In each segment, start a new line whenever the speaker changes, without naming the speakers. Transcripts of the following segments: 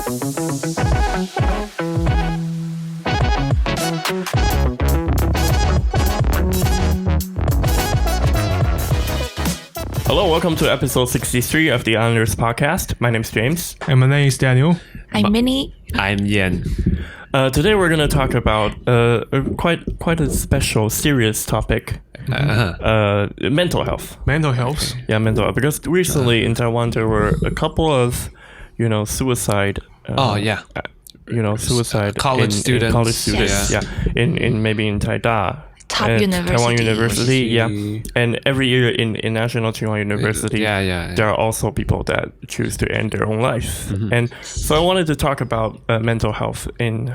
Hello, welcome to episode 63 of the Islanders podcast. My name is James.
And my name is Daniel.
I'm Minnie.
I'm Yen.
Today we're going to talk about quite a special, serious topic. Mental health.
Mental health.
Yeah, mental health. Because recently in Taiwan there were a couple of, suicide. Suicide.
College students.
Yeah. In maybe in Taida.
Taiwan
University, and every year in National Taiwan University, there are also people that choose to end their own life, and so I wanted to talk about mental health in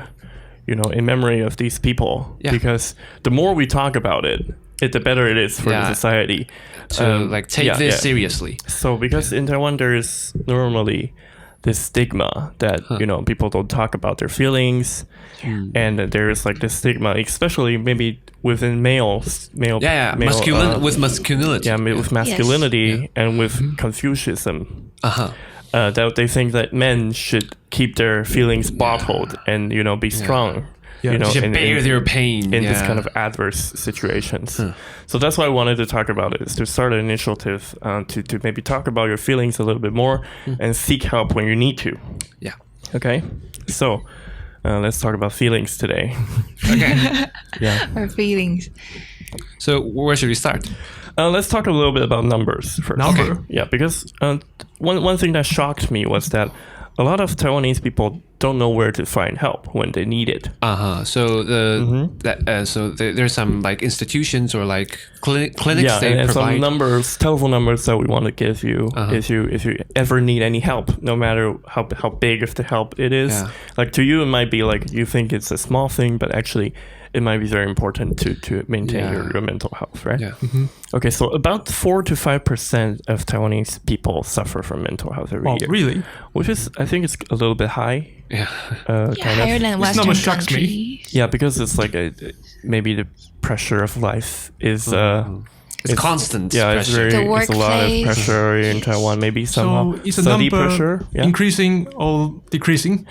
memory of these people, because the more we talk about it, the better it is for the society
to take this seriously.
So because in Taiwan there is normally this stigma that people don't talk about their feelings, and there's like this stigma, especially maybe within males,
with masculinity,
with masculinity and with Confucianism, that they think that men should keep their feelings bottled and be strong.
Should bear their pain
in this kind of adverse situations. So that's why I wanted to talk about it, is to start an initiative to maybe talk about your feelings a little bit more and seek help when you need to.
Yeah.
Okay. So let's talk about feelings today.
Okay.
Our feelings.
So where should we start?
Let's talk a little bit about numbers first.
Number?
Okay. Yeah, because one thing that shocked me was that a lot of Taiwanese people don't know where to find help when they need it.
So there's some like institutions or like clinics they
and
provide.
Some telephone numbers that we want to give you if you ever need any help, no matter how big of the help it is.
Yeah.
Like to you, it might be like you think it's a small thing, but actually it might be very important to maintain your mental health, right?
Yeah.
Okay, so about 4 to 5% of Taiwanese people suffer from mental health every year.
Really?
Which is, I think it's a little bit high.
Yeah.
Higher than Western
number shocks me.
countries.
Yeah, because it's like maybe the pressure of life is
it's constant.
Yeah,
pressure.
it's a lot of
workplace.
pressure in Taiwan. Maybe somehow
So is the
study
number
pressure. Yeah.
increasing or decreasing?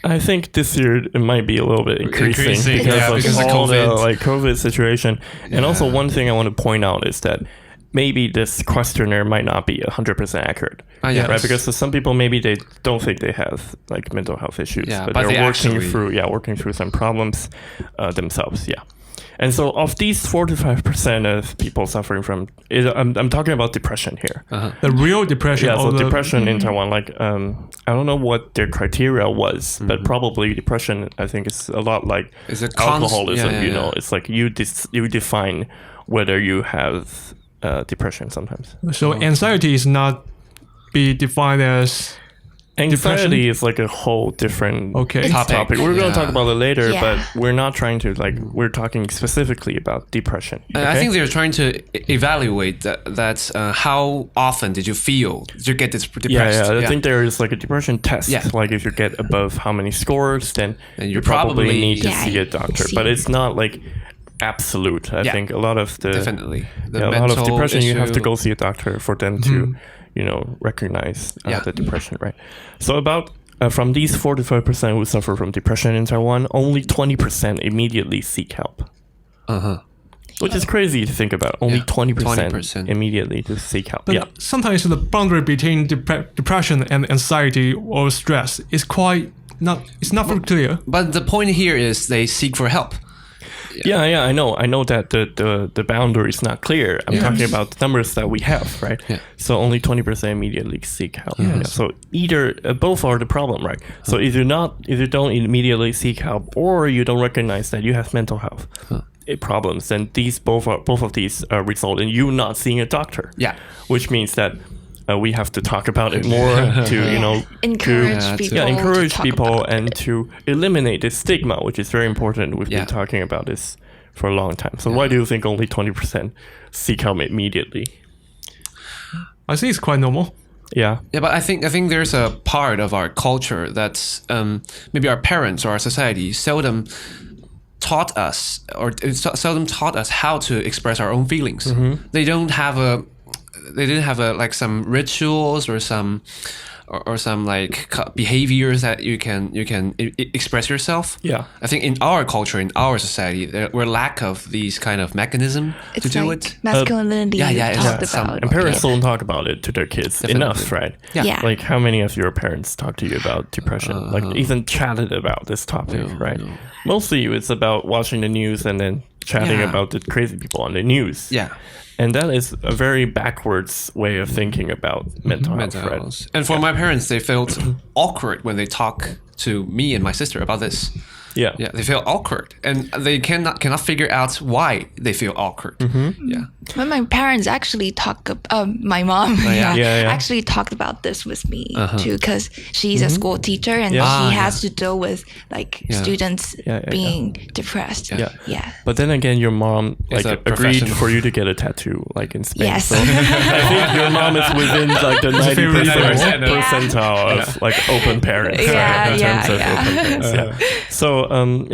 I think this year it might be a little bit increasing
because of
all
COVID.
the COVID situation. And also one thing I want to point out is that maybe this questionnaire might not be 100% accurate.
Yes.
Right? Because some people maybe they don't think they have like mental health issues, but they're working through some problems themselves. Yeah. And so of these 4 to 5% of people suffering from, I'm talking about depression here.
The real depression.
Yeah, so depression in Taiwan, like I don't know what their criteria was, but probably depression, I think, is a lot like alcoholism. It's like you define whether you have depression sometimes.
So anxiety is not be defined as
anxiety is like a whole different topic. We're going to talk about it later, but we're not trying to we're talking specifically about depression. Okay?
I think they're trying to evaluate that how often did you get this depressed?
I think there is like a depression test. Yeah. Like if you get above how many scores, then you probably need to see a doctor. But it's not like absolute. I think a lot of
definitely
a lot of depression you have to go see a doctor for them to recognize the depression, right? So about from these 4 to 5% who suffer from depression in Taiwan, only 20% immediately seek help. Which is crazy to think about. Only 20% immediately to seek help.
But sometimes the boundary between depression and anxiety or stress is it's not very clear.
But the point here is they seek for help.
Yeah, I know that the boundary is not clear. I'm talking about the numbers that we have, right? Yeah. So only 20% immediately seek help. Yeah. So either both are the problem, right? So if you don't immediately seek help, or you don't recognize that you have mental health problems, then both of these result in you not seeing a doctor.
Yeah.
Which means that we have to talk about it more to encourage people and to eliminate this stigma, which is very important. We've been talking about this for a long time. So why do you think only 20% seek help immediately?
I think it's quite normal.
Yeah,
but I think there's a part of our culture that's maybe our parents or our society seldom taught us how to express our own feelings. They don't have like some rituals or some like behaviors that you can express yourself.
Yeah.
I think in our culture, in our society, we're lack of these kind of mechanism to do
like
it.
masculinity
it's
talked
some-
about.
And parents don't talk about it to their kids enough, right?
Yeah.
Like how many of your parents talk to you about depression? Like even chatted about this topic, right?
no.
Mostly it's about watching the news and then chatting
Yeah.
about the crazy people on the news.
Yeah.
And that is a very backwards way of thinking about mental health, right?
And for my parents, they felt awkward when they talk to me and my sister about this.
Yeah.
Yeah, they feel awkward, and they cannot figure out why they feel awkward. Yeah,
When my parents actually my mom
Yeah.
actually talked about this with me too, because she's a school teacher and
Yeah.
she has to deal with like students being depressed.
Yeah. But then again, your mom
Is
like
a
agreed
professional.
for you to get a tattoo, like in Spain.
Yes.
So I think your mom is within like the 90%
Yeah.
percentile of like open parents, right? In terms of open parents. Yeah. So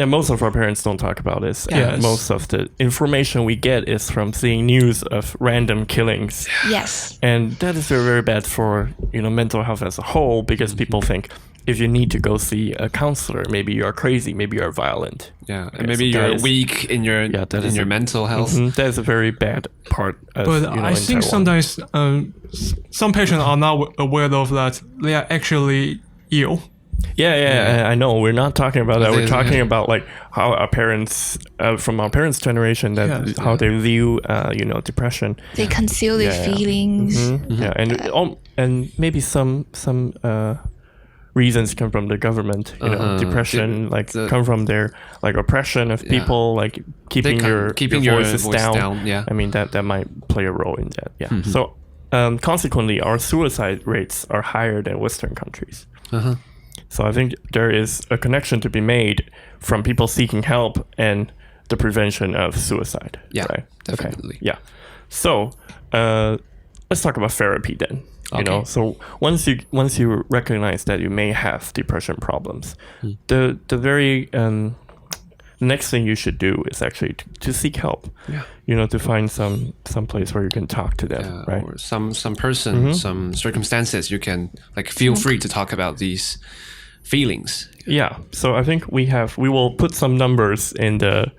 most of our parents don't talk about this.
Yes.
Most of the information we get is from seeing news of random killings.
Yes.
And that is very, very bad for mental health as a whole, because people think if you need to go see a counselor, maybe you're crazy, maybe you're violent.
yeah,
Okay,
and maybe
so that
you're
is-
weak in your
that is a-
mental health.
That is a very bad part. Of,
But
I
I think sometimes some patients are not aware of that they are actually ill.
Yeah, I know. We're not talking about that. We're
Yeah.
talking about like how our parents, from our parents' generation, that how they view, depression.
They conceal their feelings.
Yeah, and maybe some reasons come from the government. Depression come from their like oppression of people, like keeping your voices
voice down. Yeah.
I mean that might play a role in that. Yeah. So consequently, our suicide rates are higher than Western countries. So I think there is a connection to be made from people seeking help and the prevention of suicide.
Yeah,
right?
definitely.
Okay. Yeah. So let's talk about therapy then. You know, so once you recognize that you may have depression problems, the very next thing you should do is actually to seek help. Yeah. To find some place where you can talk to them, right?
Or some person, some circumstances you can like feel free to talk about these feelings.
Yeah. So I think we will put some numbers in the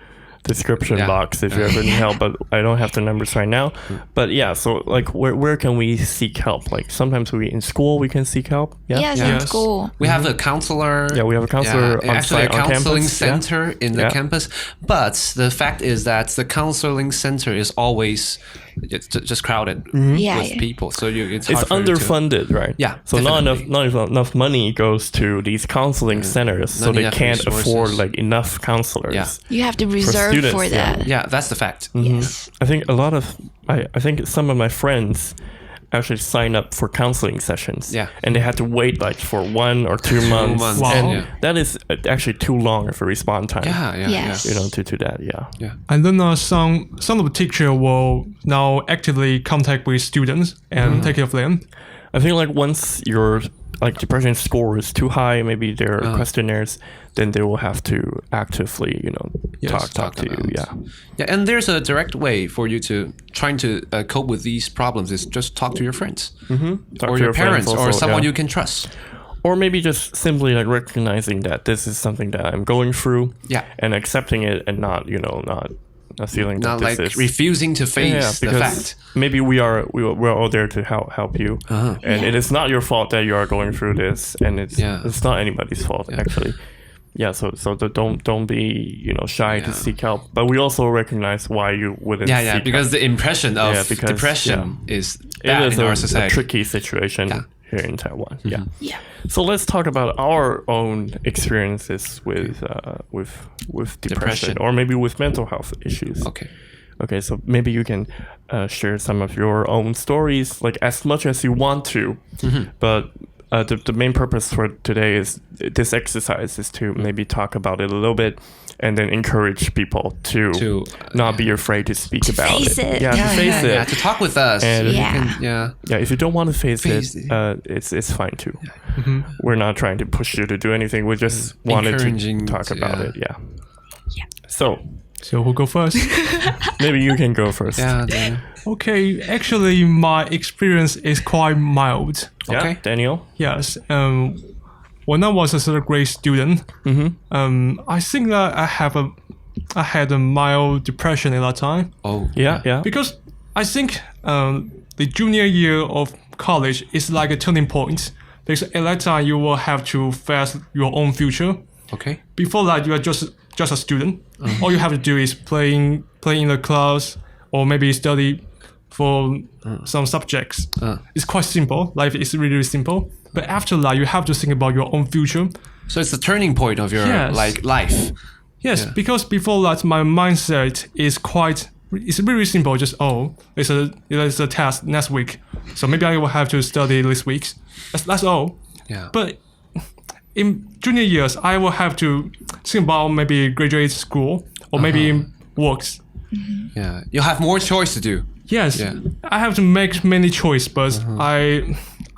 description box if you ever need help, but I don't have the numbers right now. But yeah, so like where can we seek help? Like sometimes in school we can seek help. Yeah.
Yes, in school.
We have a counselor.
Yeah, we have a counselor on
actually
site,
a
on
counseling
campus.
center in the campus. But the fact is that the counseling center is always just crowded with people. So it's hard for you to-
underfunded, right?
Yeah,
So
definitely.
not enough money goes to these counseling centers, so
Not
they
enough
can't
resources.
afford like enough counselors.
Yeah.
You have to reserve
students,
for
yeah.
that.
Yeah, that's the fact.
Yes.
I think I think some of my friends actually sign up for counseling sessions.
Yeah.
And they had to wait like for 1 or 2 months.
months,
Wow.
And
yeah.
that is actually too long of a response time.
Yeah.
Yes.
To that, yeah.
And then some of the teacher will now actively contact with students and take care of them.
I think like once your like depression score is too high, maybe there are questionnaires, then they will have to actively, talk to you.
about.
Yeah.
Yeah, and there's a direct way for you to trying to cope with these problems is just talk to your friends
Talk
or
to
your
friends
parents or
also,
someone
yeah.
you can trust.
Or maybe just simply like recognizing that this is something that I'm going through.
Yeah.
And accepting it and not feeling
Not
that
like
this is
refusing to face the
because
fact.
maybe we're all there to help you, and it is not your fault that you are going through this, and it's not anybody's fault actually. Yeah, so don't be shy to seek help, but we also recognize why you wouldn't.
Yeah,
seek
because
help.
the impression of
because,
depression is
It
bad
is
in our
a
society.
tricky situation here in Taiwan. Yeah.
Yeah.
So let's talk about our own experiences with depression or maybe with mental health issues. Okay, so maybe you can share some of your own stories, like as much as you want to. But the main purpose for today is this exercise is to maybe talk about it a little bit and then encourage people to not be afraid to speak about
face it.
Yeah, to face it.
Yeah, to talk with us.
And
You
Yeah.
can-
Yeah, if you don't want to face it,
it.
it's fine too. We're not trying to push you to do anything. We just wanted to
Encouraging
talk
to-
about
yeah.
it. Yeah. So
So who'll go first?
maybe you can go first.
Yeah,
Okay, actually, my experience is quite mild.
Yeah,
Okay.
Daniel.
Yes. When I was a third grade student, I think that I had a mild depression at that time
Oh,
Yeah.
because I think the junior year of college is like a turning point. Because at that time you will have to face your own future.
Okay.
Before that, you are just a student. All you have to do is playing in the class or maybe study for some subjects. It's quite simple. Life is really, really simple. But after that, you have to think about your own future.
So it's the turning point of your
Yes.
life.
Yes, because before that, my mindset is it's really simple. Just it's a test next week, so maybe I will have to study this week. That's all.
Yeah.
But in junior years, I will have to think about maybe graduate school or maybe works.
Yeah. You'll have more choice to do.
Yes,
Yeah.
I have to make many choices, but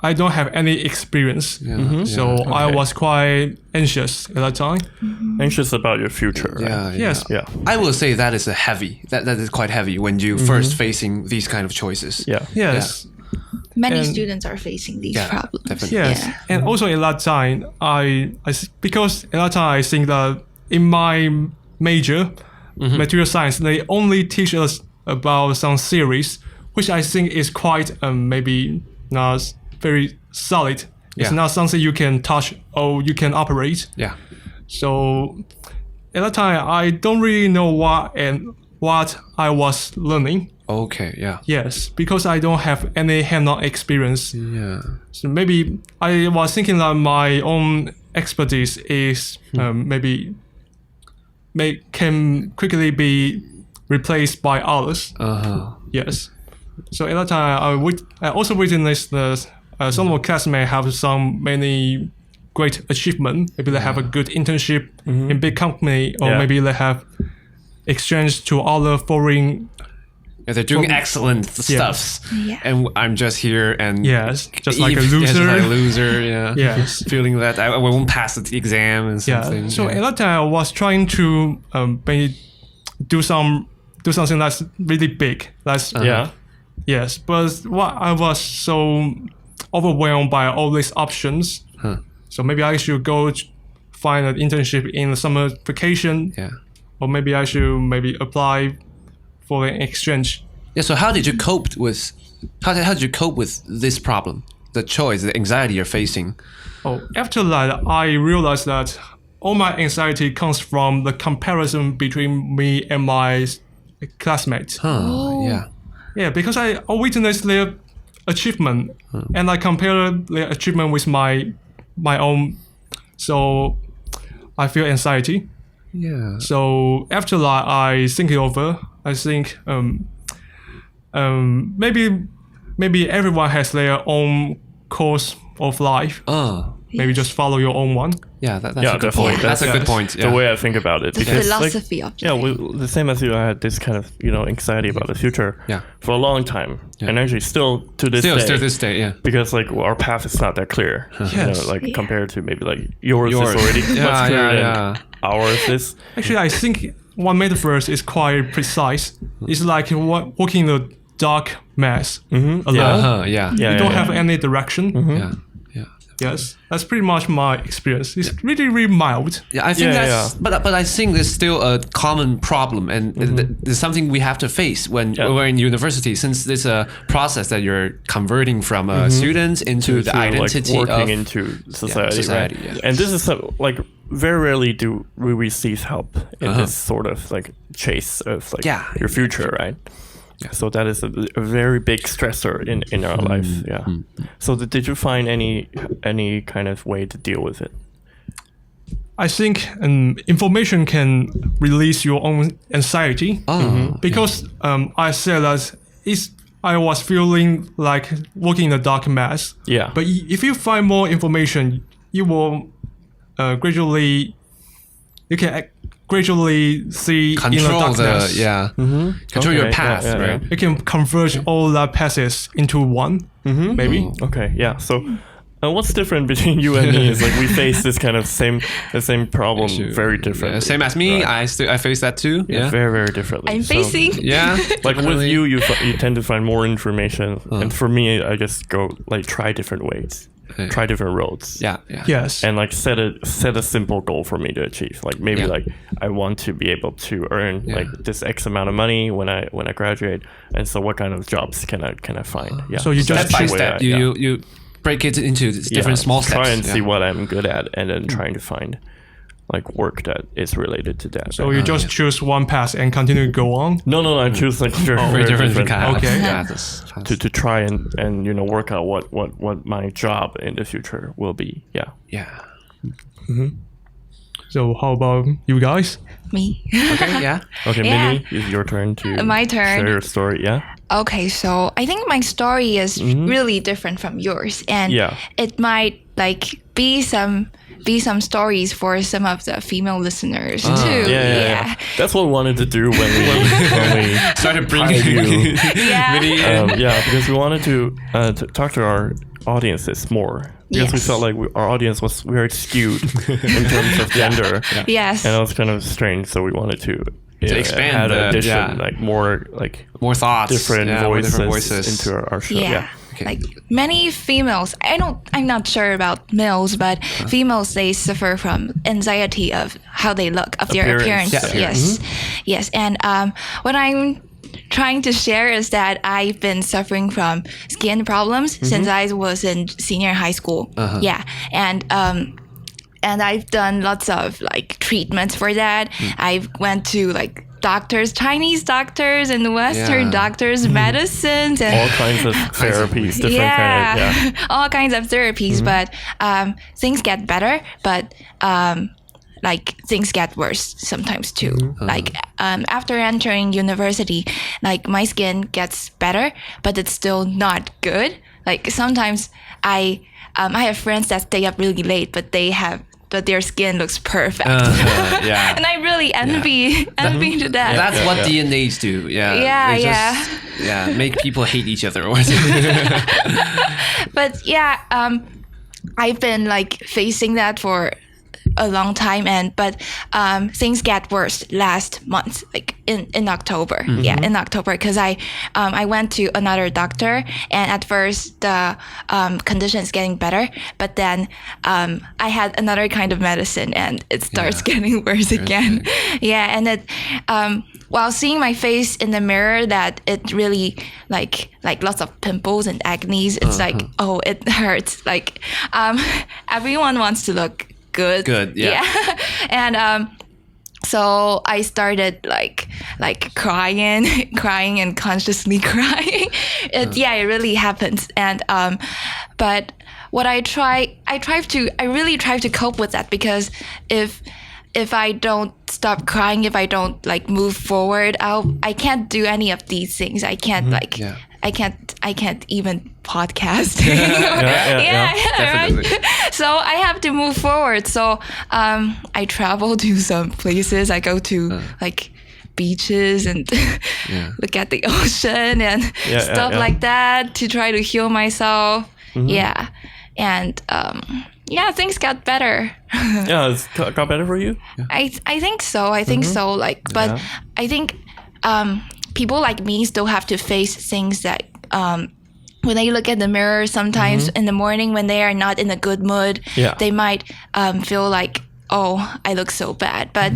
I don't have any experience, so I was quite anxious at that time.
Anxious about your future. Right?
Yeah.
Yes.
Yeah.
I will say that is that is quite heavy when you first facing these kind of choices.
Yeah.
Yes.
Many
And-
students are facing these
Yeah,
problems.
definitely.
Yes,
Yeah.
and also at that time, because at that time I think that in my major, material science, they only teach us about some theories, which I think is quite maybe not very solid. It's
Yeah.
not something you can touch or you can operate.
Yeah.
So at that time, I don't really know what I was learning.
Okay. Yeah.
Yes, because I don't have any hands-on experience.
Yeah.
So maybe I was thinking that my own expertise is can quickly be replaced by others. Yes. So at that time, I also witnessed that some of my classmates have many great achievement. Maybe they have a good internship in big company, or maybe they have exchange to other foreign.
Yeah, they're doing excellent stuffs.
Yeah.
And I'm just here and
Yes, just like a
just
loser.
like a loser. Yeah.
Yes.
Feeling that I won't pass the exam and something.
Yeah. So at that time, I was trying to maybe do something that's really big. That's
Yeah.
yes. But I was so overwhelmed by all these options. So maybe I should go find an internship in the summer vacation,
Yeah.
or maybe I should apply for an exchange.
Yeah. So how did you cope with this problem? The choice, the anxiety you're facing.
Oh, after that, I realized that all my anxiety comes from the comparison between me and my classmates.
Yeah.
Yeah, because I witnessed their achievement and I compare their achievement with my own, so I feel anxiety.
Yeah.
So after that, I think it over. I think maybe everyone has their own course of life. Maybe just follow your own one.
Yeah, that's
Yeah,
a good
definitely.
point. That's a good
That's
point.
The way I think about it.
The
Because, like,
philosophy of
yeah,
life.
the same as you, I had this kind of anxiety about the future
Yeah.
for a long time, and actually still to this
Still
day.
to this day, yeah.
Because like our path is not that clear,
Yes.
like
Yeah.
compared to maybe like yours is
Yours.
already
Yeah,
much clearer
yeah,
than
yeah.
ours is.
Actually, I think one metaphor is quite precise. It's like walking in the dark maze alone.
Yeah.
Yeah,
You don't have any direction.
Yeah. Yeah.
Yes, that's pretty much my experience. It's really, really mild.
Yeah, I think
Yeah,
that's, but I think there's still a common problem, and there's something we have to face when we're in university, since there's a process that you're converting from students into the identity
like working
of
into society,
society,
right?
yeah.
And this is like very rarely do we receive help in this sort of like chase of like your future, right? Yeah. So that is a very big stressor in our life. Yeah. So did you find any kind of way to deal with it?
I think information can release your own anxiety because I said that I was feeling like walking in a dark maze.
Yeah.
But if you find more information, you will gradually see in the
control
darkness.
control your
Okay,
path,
yeah,
right?
You can converge all the passes into one, maybe.
Okay, yeah. So What's different between you and me is like we face this kind of the same problem very differently.
Same as me,
right?
I face that too. Yeah,
very, very differently.
I'm facing.
Yeah,
like with you tend to find more information, and for me, I just go like try different ways. Try different roads.
Yeah.
Yes.
And like set a simple goal for me to achieve. Like maybe like I want to be able to earn like this X amount of money when I graduate. And so what kind of jobs can I find? Yeah.
So you just
step by step, you break it into different small steps.
Try and see what I'm good at, and then trying to find like work that is related to that.
So you just choose one path and continue to go on?
No. I choose like very different
kind.
Okay.
To try and work out what my job in the future will be. Yeah.
So how about you guys?
Me.
Okay. Yeah.
Okay,
Yeah.
Minnie, it's your turn to
My turn.
share your story. Yeah.
Okay, so I think my story is really different from yours, and it might like be some stories for some of the female listeners too.
Yeah. That's what we wanted to do when we
started bringing
you.
Yeah.
Because we wanted to talk to our audiences more. Because we felt like our audience was very skewed in terms of gender.
Yes.
And it was kind of strange, so we wanted to
expand
add
the
addition, like more thoughts, different voices into our show.
Yeah. Okay. Like many females, I'm not sure about males, but females, they suffer from anxiety of how they look, of their appearance. Yes. And what I'm trying to share is that I've been suffering from skin problems since I was in senior high school. Yeah. And I've done lots of like treatments for that. I went to like doctors, Chinese doctors and Western doctors, medicines, and
all kinds of therapies,
all kinds of therapies. But things get better, but like things get worse sometimes too. Like after entering university, like my skin gets better, but it's still not good. Like sometimes I have friends that stay up really late, but their skin looks perfect. And I really envy to that.
That's what DNAs do. Make people hate each other.
But I've been like facing that for a long time, but things get worse last month, like in October. In October, because I went to another doctor, and at first the condition is getting better, but then I had another kind of medicine, and it starts getting worse again. And it while seeing my face in the mirror, that it really like lots of pimples and acne. It's like, oh, it hurts. Like everyone wants to look good. And so I started like crying and consciously crying. It really happens. And but what I really try to cope with that, because if I don't stop crying, if I don't like move forward, I can't do any of these things. I can't I can't even podcast. Right? So I have to move forward. So I travel to some places. I go to like beaches and look at the ocean and stuff like that to try to heal myself. And things got better.
It's got better for you?
I think so. I think so. Like, but I think people like me still have to face things that when they look at the mirror sometimes in the morning when they are not in a good mood, they might feel like, oh, I look so bad. But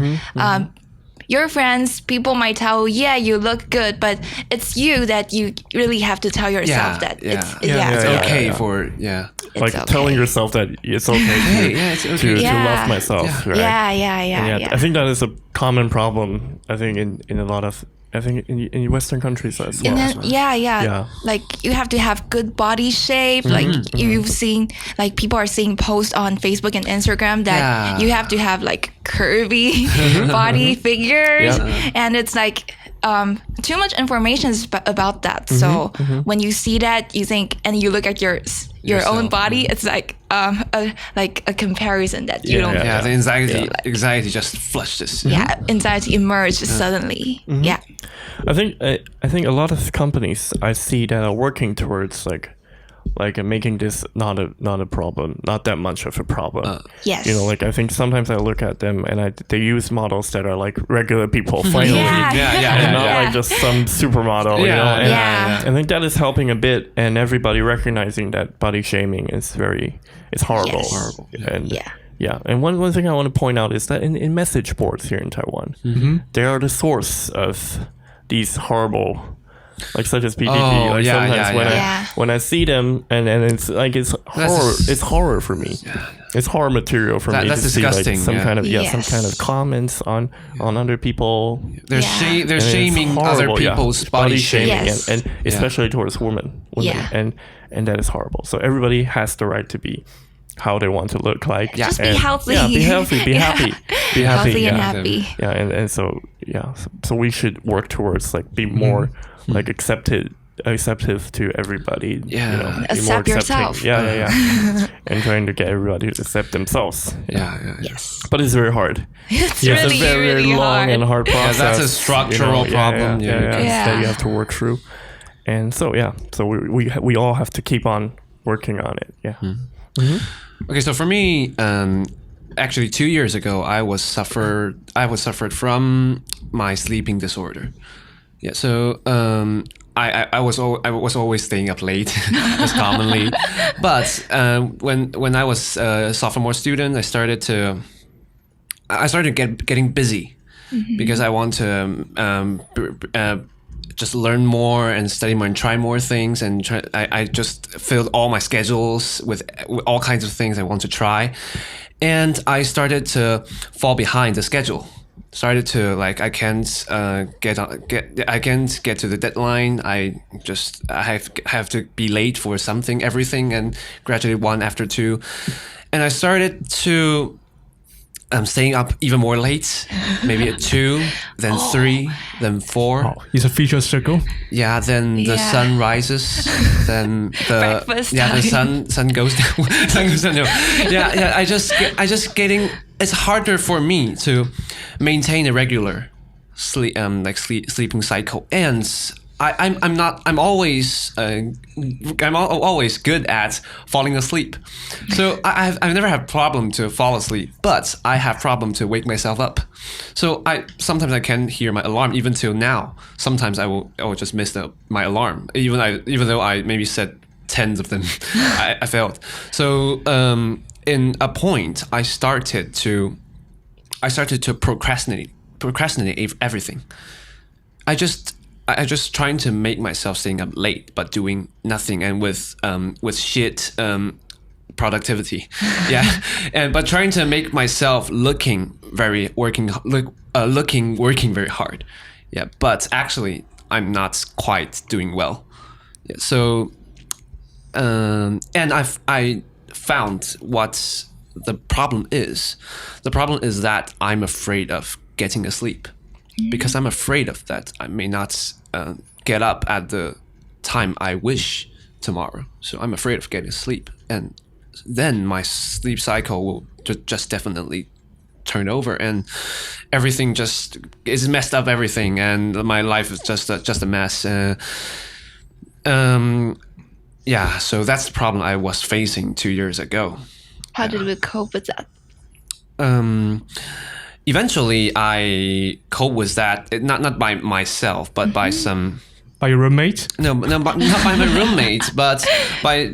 your friends, people might tell, you look good, but it's you that you really have to tell yourself that it's
okay for
like telling yourself that it's okay to love myself. Right? I think that is a common problem. I think in a lot of in Western countries as well.
And then, like you have to have good body shape. Like you've seen, like people are seeing posts on Facebook and Instagram that you have to have like curvy body figures, and it's like too much information about that. So when you see that, you think, and you look at your own body, it's like a comparison that you don't.
The anxiety just flushes.
Anxiety emerges suddenly.
I think a lot of companies I see that are working towards like like making this not a problem, not that much of a problem.
Yes.
You know, like I think sometimes I look at them and they use models that are like regular people finally, and not like just some supermodel. You know, and I think that is helping a bit, and everybody recognizing that body shaming is it's horrible.
Yes.
Horrible. And and one thing I want to point out is that in message boards here in Taiwan, they are the source of these horrible, like such as PPT. Sometimes when I see them and it's like it's horror for me. It's horror material for me
that's
to see like
disgusting,
some kind of some kind of comments on other people.
They're shaming
horrible,
other people's body shaming,
and especially towards women, and that is horrible. So everybody has the right to be how they want to look like.
Just be healthy.
Yeah, be healthy. Be happy. Be happy.
Healthy and happy.
Yeah, and so so we should work towards like be more like acceptive to everybody.
Yeah,
you know, be
accept
more accepting.
yourself.
Yeah. And trying to get everybody to accept themselves.
Yes.
But it's very hard.
It's
It's
really,
a very, very
really
long
hard.
and hard process.
that's a structural problem.
That you have to work through. And so so we all have to keep on working on it. Yeah.
Okay, so for me, actually 2 years ago, I was suffered from my sleeping disorder. Yeah, so I was always staying up late, as commonly. But when I was a sophomore student, I started getting busy because I want to just learn more and study more and try more things, and I just filled all my schedules with all kinds of things I want to try, and I started to fall behind the schedule. Started to like I can't get to the deadline. I have to be late for everything, and gradually one after two, and I started to staying up even more late, maybe at 2, then 3, then 4.
Oh, it's a feature circle.
Yeah, then the sun rises, then the
Breakfast
the
time.
sun goes down. Sun goes down. No. Yeah. I just getting. It's harder for me to maintain a regular sleeping cycle, and I'm always good at falling asleep. So I've never had problem to fall asleep, but I have problem to wake myself up. So sometimes I can hear my alarm even till now. Sometimes I will just miss my alarm, even though I maybe set tens of them. I failed. So in a point, I started to procrastinate everything. I just trying to make myself staying up late, but doing nothing, and with shit productivity, but trying to make myself working very hard, but actually I'm not quite doing well. So and I found what the problem is. The problem is that I'm afraid of getting asleep. Because I'm afraid of that, I may not get up at the time I wish tomorrow. So I'm afraid of getting asleep, and then my sleep cycle will just definitely turn over, and everything just is messed up. Everything, and my life is just a mess. So that's the problem I was facing 2 years ago.
How did we cope with that?
Eventually, I cope with that, not by myself, but by some...
By your roommate?
No, not by my roommate, but by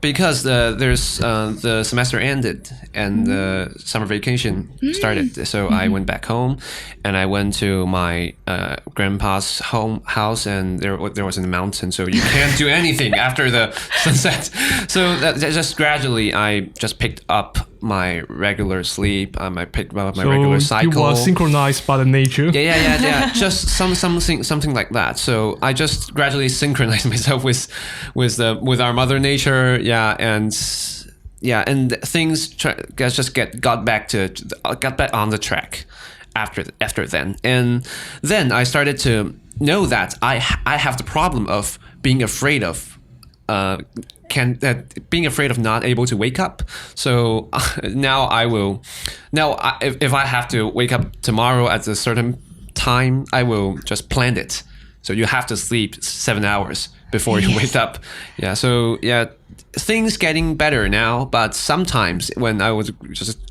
because there's the semester ended and the summer vacation started. So I went back home, and I went to my grandpa's house, and there was in the mountain, so you can't do anything after the sunset. So that just gradually, I just picked up my regular sleep. I picked up my regular cycle.
You were synchronized by the nature.
Yeah. Just something like that. So I just gradually synchronized myself with our mother nature. And things got back on the track after then. And then I started to know that I have the problem of being afraid of being afraid of not able to wake up. So now if I have to wake up tomorrow at a certain time, I will just plan it. So you have to sleep 7 hours before you wake up. Yeah. So yeah, things getting better now, but sometimes when I was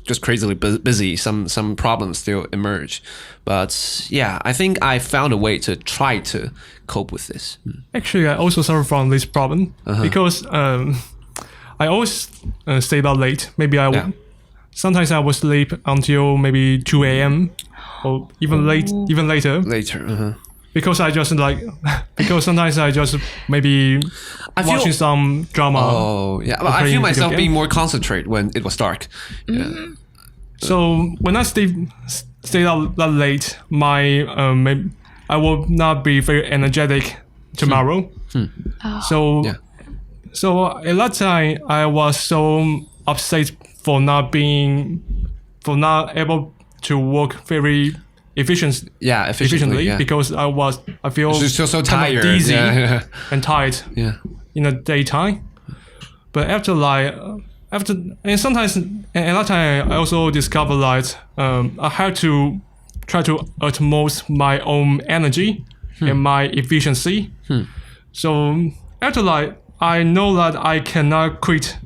just crazily busy, some problems still emerge. But yeah, I think I found a way to try to cope with this.
Actually, I also suffer from this problem because I always stay up late. Maybe sometimes I will sleep until maybe 2 a.m. or even later. Because I just because sometimes I just maybe watching some drama.
Oh yeah, but I feel myself being more concentrated when it was dark. Yeah.
So when I stay up that late, I will not be very energetic tomorrow. So at that time I was so upset for not able to work very efficiently because I feel
so tired,
dizzy and tired in the daytime. But after and sometimes at that time I also discovered that I had to try to utmost my own energy and my efficiency. So after I know that I cannot quit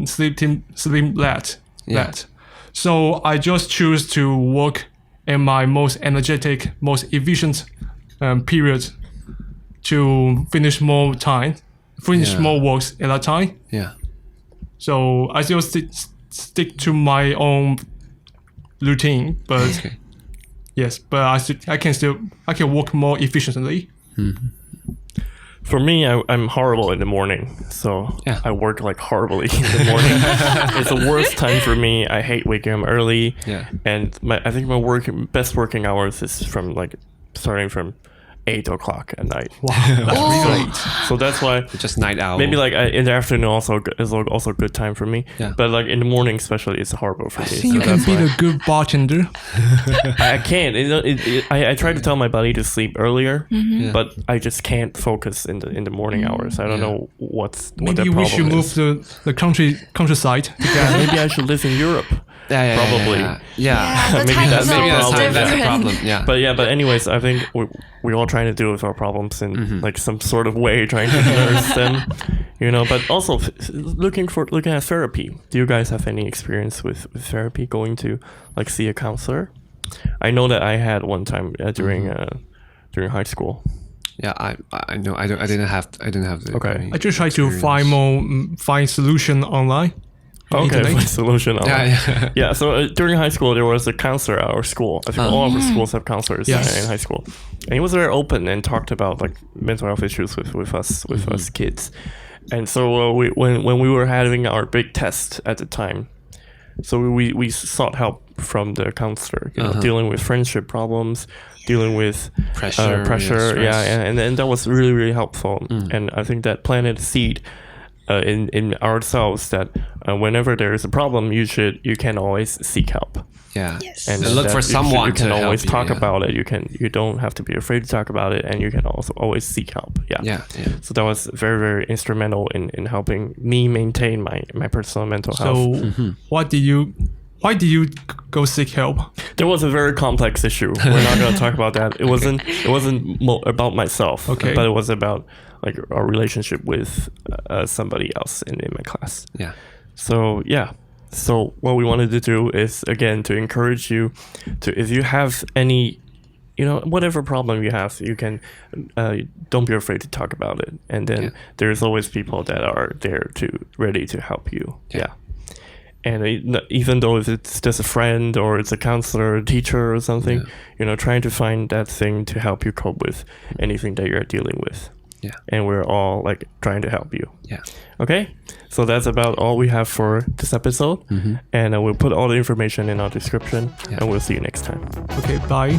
sleeping late. So I just choose to work in my most energetic, most efficient period to finish more works at that time.
Yeah.
So I still stick to my own routine, but yes, but I can work more efficiently.
For me, I'm horrible in the morning, so I work like horribly in the morning. It's the worst time for me. I hate waking up early, and I think my best working hours is starting from 8 o'clock at night.
Wow, that's really late.
So that's why
just night owl.
Maybe in the afternoon is also a good time for me. Yeah. But in the morning especially, it's horrible for me.
I think you can be a good bartender.
I can't. I try to tell my body to sleep earlier, but I just can't focus in the morning hours. I don't know what the problem is.
Maybe we should move to the countryside.
Maybe I should live in Europe. Probably.
Maybe
that's
the
problem. But anyways, I think we're all trying to deal with our problems in some sort of way, trying to nurse them, But also looking at therapy. Do you guys have any experience with therapy? Going to see a counselor? I know that I had one time during high school.
Yeah, I know. I didn't have the.
Okay.
I just try to find solution online.
Okay, my solution. Yeah. So during high school, there was a counselor at our school. I think all of our schools have counselors in high school, and he was very open and talked about mental health issues with us kids. And so when we were having our big test at the time, so we sought help from the counselor, dealing with friendship problems, dealing with pressure, and that was really, really helpful. And I think that planted a seed in ourselves that whenever there is a problem, you can always seek help.
Yeah.
Yes.
And look for someone
you can
to
always
help
talk about it. You don't have to be afraid to talk about it, and you can also always seek help. Yeah. So that was very, very instrumental in helping me maintain my personal mental health.
So why did you go seek help?
There was a very complex issue. We're not going to talk about that. It wasn't about myself, but it was about our relationship with somebody else in my class.
Yeah.
So what we wanted to do is, again, to encourage you to, if you have any, whatever problem you have, you can, don't be afraid to talk about it. And then there's always people that are there ready to help you. Yeah. And even though if it's just a friend or it's a counselor, a teacher or something, trying to find that thing to help you cope with anything that you're dealing with.
Yeah.
And we're all trying to help you.
Yeah.
Okay. So that's about all we have for this episode. And we'll put all the information in our description, and we'll see you next time.
Okay. Bye.